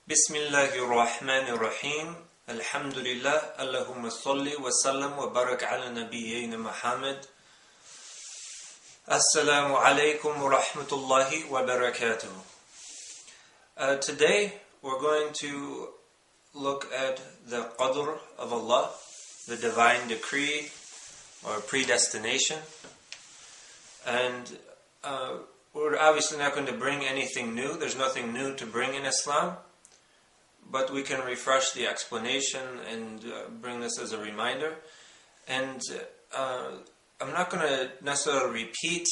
Bismillahirrahmanirrahim. Alhamdulillah. Allahumma salli wa sallam wa barak ala nabiyyina Muhammad. Assalamu alaikum wa rahmatullahi wa barakatuh. Today we're going to look at the Qadr of Allah, the divine decree or predestination. And we're obviously not going to bring anything new. There's nothing new to bring in Islam. But we can refresh the explanation and bring this as a reminder. And I'm not going to necessarily repeat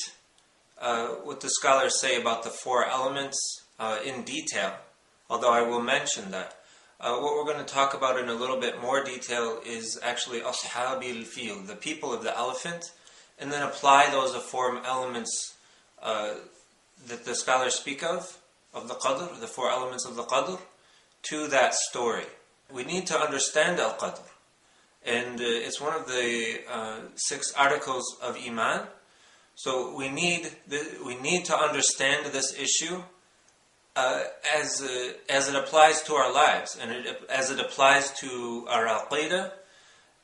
what the scholars say about the four elements in detail, although I will mention that. What we're going to talk about in a little bit more detail is actually ashabil fil, the people of the elephant, and then apply those four elements that the scholars speak of the Qadr, the four elements of the Qadr, to that story. We need to understand al-qadr, and it's one of the 6 articles of Iman. So we need to understand this issue as it applies to our lives, and as it applies to our aqidah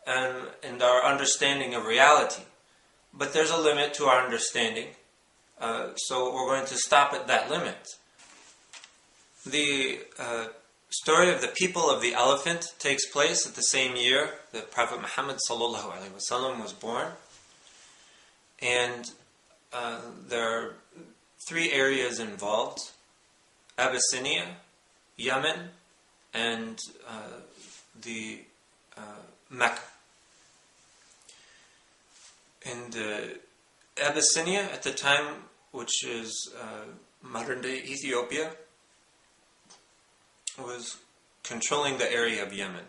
and our understanding of reality. But there's a limit to our understanding, so we're going to stop at that limit. The story of the people of the elephant takes place at the same year that Prophet Muhammad ﷺ was born. And there are 3 areas involved: Abyssinia, Yemen, and the Mecca. And Abyssinia at the time, which is modern-day Ethiopia, was controlling the area of Yemen.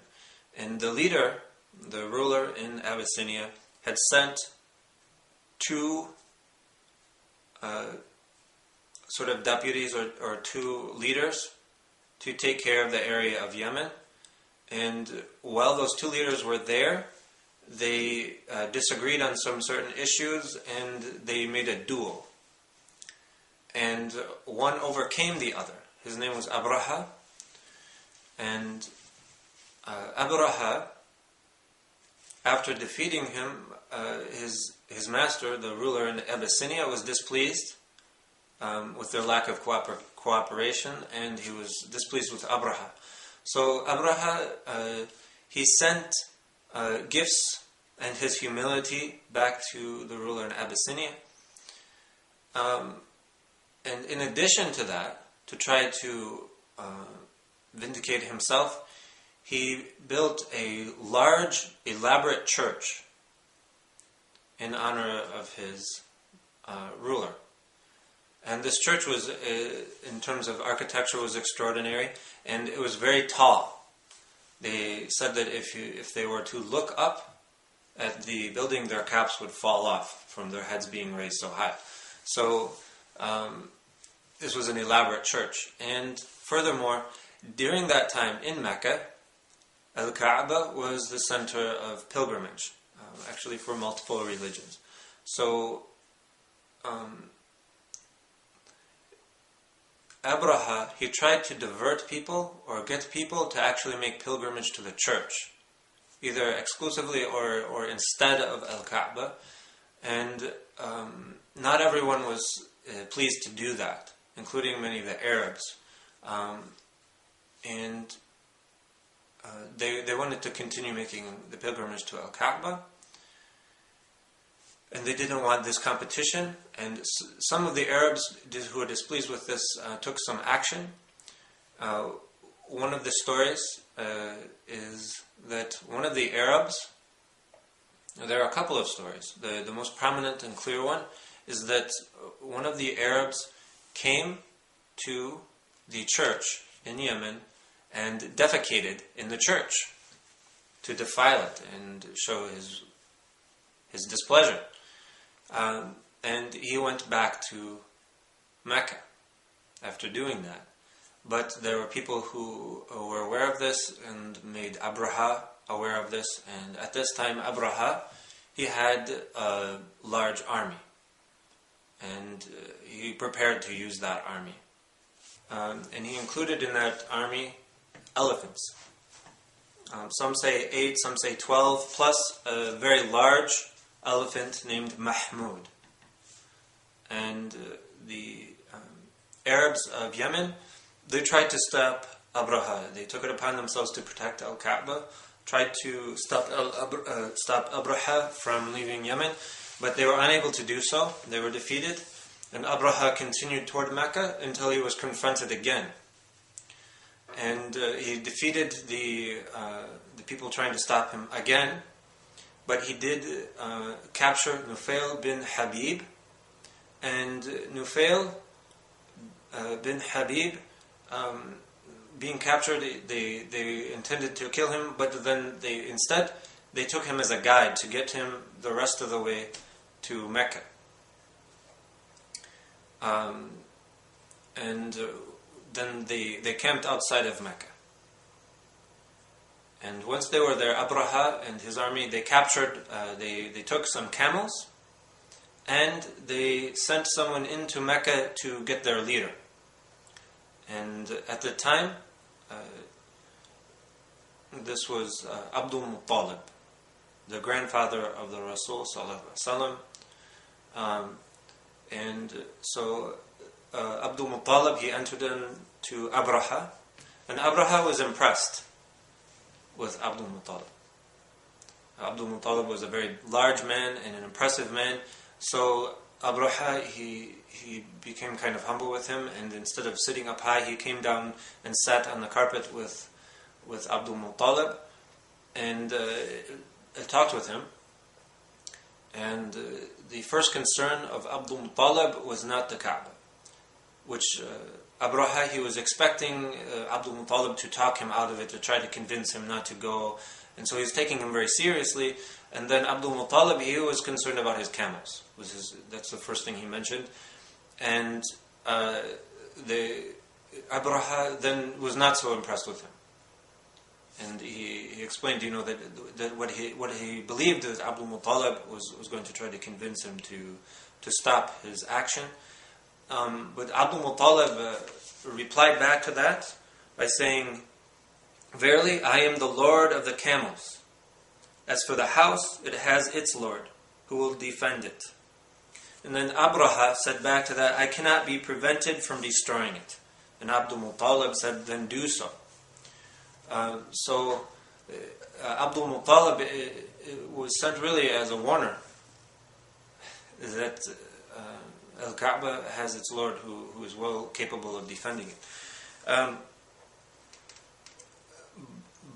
And the leader, the ruler in Abyssinia, had sent 2 sort of deputies or 2 leaders to take care of the area of Yemen. And while those 2 leaders were there, they disagreed on some certain issues, and they made a duel. And one overcame the other. His name was Abraha. And Abraha, after defeating him, his master, the ruler in Abyssinia, was displeased with their lack of cooperation, and he was displeased with Abraha. So Abraha, he sent gifts and his humility back to the ruler in Abyssinia. And in addition to that, to try to vindicate himself, he built a large, elaborate church in honor of his ruler. And this church was, in terms of architecture, was extraordinary, and it was very tall. They said that if they were to look up at the building, their caps would fall off from their heads being raised so high. So this was an elaborate church. And furthermore, during that time in Mecca, al-Kaaba was the center of pilgrimage, actually for multiple religions. So Abraha, he tried to divert people or get people to actually make pilgrimage to the church, either exclusively or instead of al-Kaaba. And not everyone was pleased to do that, including many of the Arabs. And they wanted to continue making the pilgrimage to al-Kaaba, and they didn't want this competition. And some of the Arabs who were displeased with this took some action. One of the stories is that one of the Arabs, there are a couple of stories. The most prominent and clear one is that one of the Arabs came to the church in Yemen and defecated in the church to defile it and show his displeasure. And he went back to Mecca after doing that. But there were people who were aware of this and made Abraha aware of this. And at this time, Abraha, he had a large army. And he prepared to use that army. And he included in that army elephants. Some say 8, some say 12, plus a very large elephant named Mahmud. And the Arabs of Yemen, they tried to stop Abraha. They took it upon themselves to protect Al-Kaaba, tried to stop Abraha from leaving Yemen, but they were unable to do so. They were defeated, and Abraha continued toward Mecca until he was confronted again. And he defeated the people trying to stop him again, but he did capture Nufail bin Habib, and Nufail bin Habib, being captured, they intended to kill him, but then instead they took him as a guide to get him the rest of the way to Mecca. Then they camped outside of Mecca. And once they were there, Abraha and his army, they captured, they took some camels, and they sent someone into Mecca to get their leader. And at the time, this was Abdul Muttalib, the grandfather of the Rasul sallallahu alaihi wasallam. And so Abdul Muttalib, he entered into Abraha, and Abraha was impressed with Abdul Muttalib. Abdul Muttalib was a very large man and an impressive man, so Abraha, he became kind of humble with him, and instead of sitting up high, he came down and sat on the carpet with Abdul Muttalib and talked with him. And the first concern of Abdul Muttalib was not the Kaaba, which Abraha, he was expecting Abdul Muttalib to talk him out of it, to try to convince him not to go, and so he was taking him very seriously. And then Abdul Muttalib, he was concerned about his camels. That's the first thing he mentioned. And Abraha then was not so impressed with him. And he explained, that what he believed that Abdul Muttalib was going to try to convince him to stop his action. But Abdul Muttalib replied back to that by saying, "Verily, I am the Lord of the camels. As for the house, it has its Lord, who will defend it." And then Abraha said back to that, "I cannot be prevented from destroying it." And Abdul Muttalib said, "Then do so." So Abdul Muttalib was sent really as a warner that Al-Kaaba has its Lord who is well capable of defending it.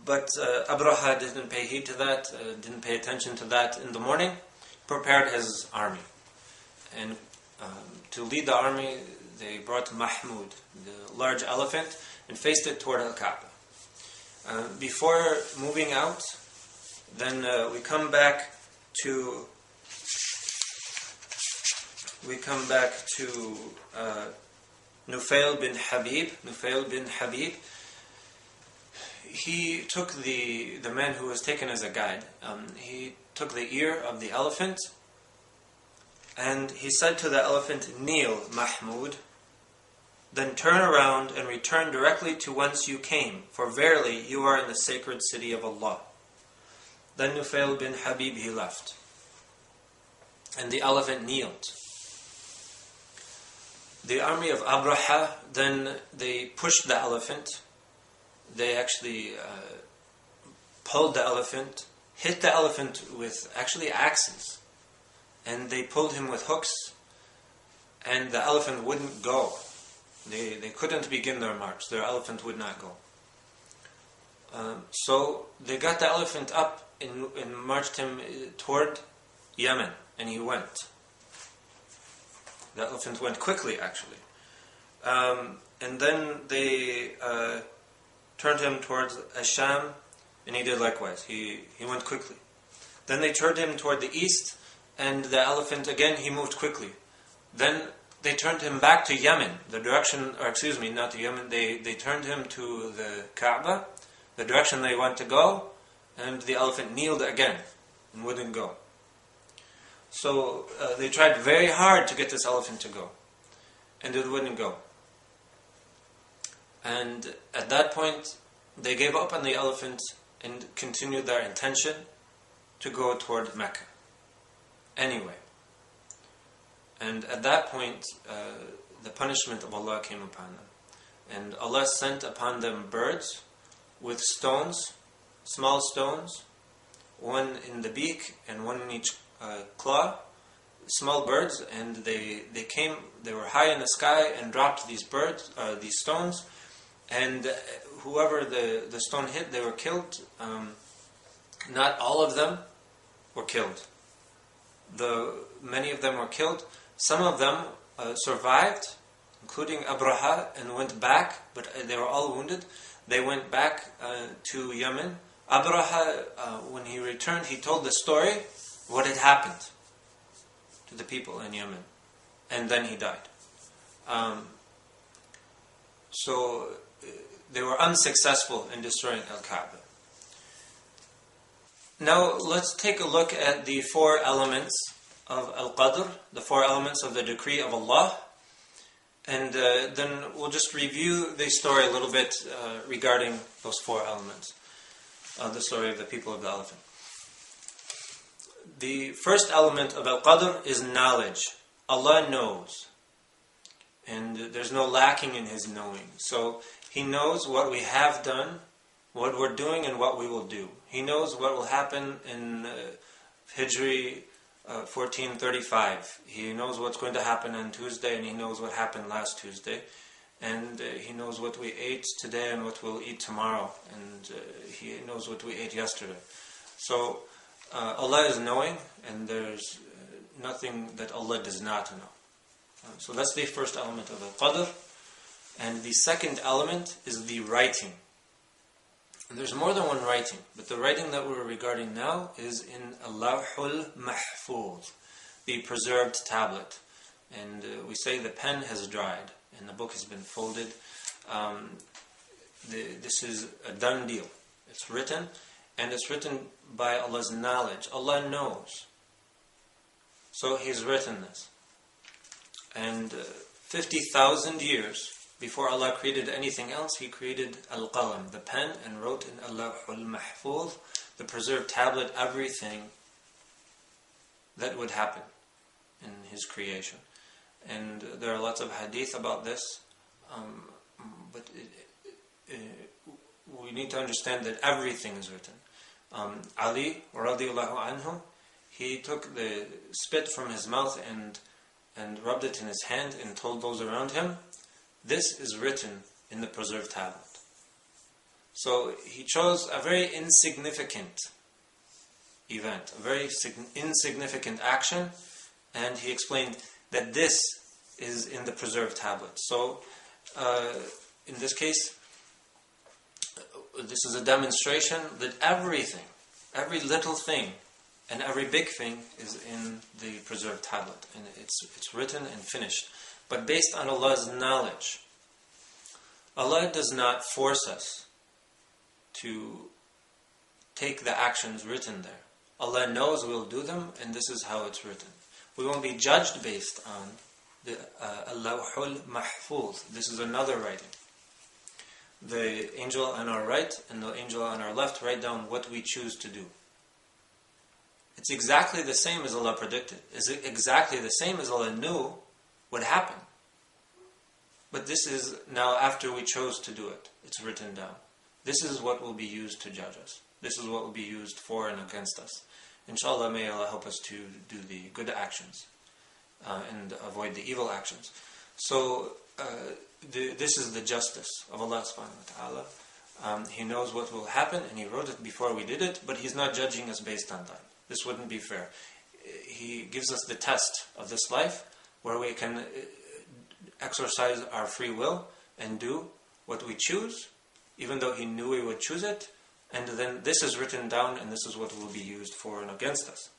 But Abraha didn't pay heed to that, didn't pay attention to that. In the morning, prepared his army. And to lead the army, they brought Mahmud, the large elephant, and faced it toward Al-Kaaba. Before moving out, then we come back to Nufail bin Habib. He took the man who was taken as a guide. He took the ear of the elephant, and he said to the elephant, "Kneel, Mahmud, then turn around and return directly to whence you came, for verily you are in the sacred city of Allah." Then Nufail bin Habib, he left, and the elephant kneeled. The army of Abraha, then they pushed the elephant. They actually pulled the elephant, hit the elephant with actually axes, and they pulled him with hooks, and the elephant wouldn't go. They couldn't begin their march. Their elephant would not go. So they got the elephant up and marched him toward Yemen, and he went. The elephant went quickly, actually. And then they turned him towards Asham, and he did likewise. He went quickly. Then they turned him toward the east, and the elephant, again, he moved quickly. Then they turned him back to Yemen, the direction, or excuse me, not to Yemen, they turned him to the Kaaba, the direction they want to go, and the elephant kneeled again and wouldn't go. So they tried very hard to get this elephant to go, and it wouldn't go. And at that point, they gave up on the elephant and continued their intention to go toward Mecca anyway. And at that point, the punishment of Allah came upon them. And Allah sent upon them birds with stones, small stones, one in the beak and one in each claw, small birds, and they were high in the sky and dropped these stones, and whoever the stone hit, they were killed. Not all of them were killed. Many of them were killed. Some of them survived, including Abraha, and went back, but they were all wounded. They went back to Yemen. Abraha, when he returned, he told the story, what had happened to the people in Yemen. And then he died. So they were unsuccessful in destroying al-Kaaba. Now let's take a look at the 4 elements of al-qadr, the 4 elements of the decree of Allah. And then we'll just review the story a little bit regarding those 4 elements of the story of the people of the elephant. The first element of al-qadr is knowledge. Allah knows. And there's no lacking in His knowing. So He knows what we have done, what we're doing, and what we will do. He knows what will happen in Hijri 1435. He knows what's going to happen on Tuesday, and He knows what happened last Tuesday. And He knows what we ate today and what we'll eat tomorrow. And He knows what we ate yesterday. So Allah is knowing, and there's nothing that Allah does not know. So that's the first element of al-qadr. And the second element is the writing. And there's more than one writing, but the writing that we're regarding now is in Allahul Mahfuz, the preserved tablet. And we say the pen has dried and the book has been folded. This is a done deal. It's written, and it's written by Allah's knowledge. Allah knows. So He's written this. And 50,000 years before Allah created anything else, He created al-qalam, the pen, and wrote in Allahul Mahfuz, the preserved tablet, everything that would happen in His creation. And there are lots of hadith about this, but we need to understand that everything is written. Ali, radiallahu anhu, he took the spit from his mouth and rubbed it in his hand and told those around him, this is written in the preserved tablet. So he chose a very insignificant event, a very insignificant action, and he explained that this is in the preserved tablet. So in this case, this is a demonstration that everything, every little thing, and every big thing is in the preserved tablet, and it's written and finished. But based on Allah's knowledge, Allah does not force us to take the actions written there. Allah knows we'll do them, and this is how it's written. We won't be judged based on the Allahul Mahfuz. This is another writing. The angel on our right and the angel on our left write down what we choose to do. It's exactly the same as Allah predicted. It's exactly the same as Allah knew would happen. But this is now after we chose to do it. It's written down. This is what will be used to judge us. This is what will be used for and against us. Inshallah, may Allah help us to do the good actions and avoid the evil actions. So, this is the justice of Allah subhanahu wa ta'ala. He knows what will happen, and He wrote it before we did it, but He's not judging us based on that. This wouldn't be fair. He gives us the test of this life, where we can exercise our free will and do what we choose, even though He knew we would choose it, and then this is written down, and this is what will be used for and against us.